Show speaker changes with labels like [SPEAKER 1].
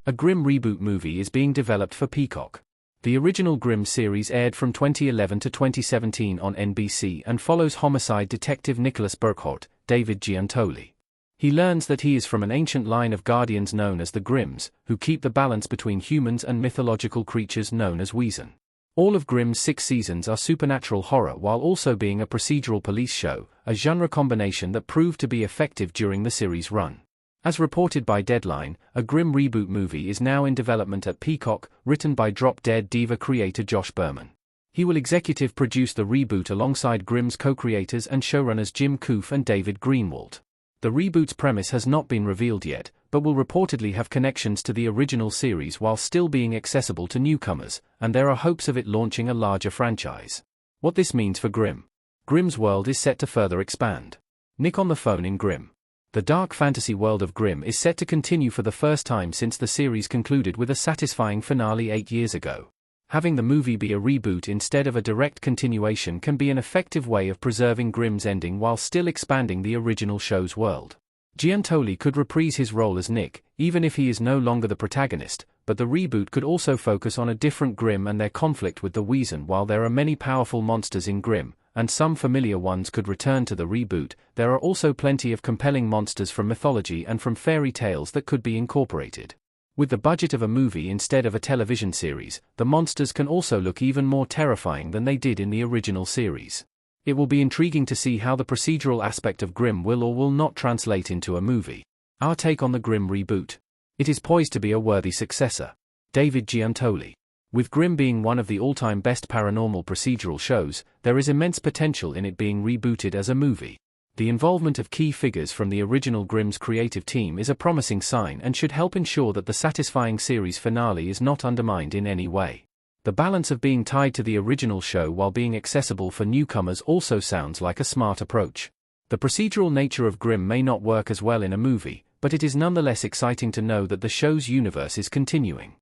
[SPEAKER 1] A Grimm reboot movie is being developed for Peacock. The original Grimm series aired from 2011 to 2017 on NBC and follows homicide detective Nicholas Burkhardt, David Giuntoli. He learns that he is from an ancient line of guardians known as the Grimms, who keep the balance between humans and mythological creatures known as Weezn. All of Grimm's 6 seasons are supernatural horror while also being a procedural police show, a genre combination that proved to be effective during the series' run. As reported by Deadline, a Grimm reboot movie is now in development at Peacock, written by Drop Dead Diva creator Josh Berman. He will executive produce the reboot alongside Grimm's co-creators and showrunners Jim Koof and David Greenwalt. The reboot's premise has not been revealed yet, but will reportedly have connections to the original series while still being accessible to newcomers, and there are hopes of it launching a larger franchise. What this means for Grimm. Grimm's world is set to further expand. Nick on the phone in Grimm. The dark fantasy world of Grimm is set to continue for the first time since the series concluded with a satisfying finale 8 years ago. Having the movie be a reboot instead of a direct continuation can be an effective way of preserving Grimm's ending while still expanding the original show's world. Giuntoli could reprise his role as Nick, even if he is no longer the protagonist, but the reboot could also focus on a different Grimm and their conflict with the Weezn. While there are many powerful monsters in Grimm, and some familiar ones could return to the reboot, there are also plenty of compelling monsters from mythology and from fairy tales that could be incorporated. With the budget of a movie instead of a television series, the monsters can also look even more terrifying than they did in the original series. It will be intriguing to see how the procedural aspect of Grimm will or will not translate into a movie. Our take on the Grimm reboot. It is poised to be a worthy successor. David Giuntoli. With Grimm being one of the all-time best paranormal procedural shows, there is immense potential in it being rebooted as a movie. The involvement of key figures from the original Grimm's creative team is a promising sign and should help ensure that the satisfying series finale is not undermined in any way. The balance of being tied to the original show while being accessible for newcomers also sounds like a smart approach. The procedural nature of Grimm may not work as well in a movie, but it is nonetheless exciting to know that the show's universe is continuing.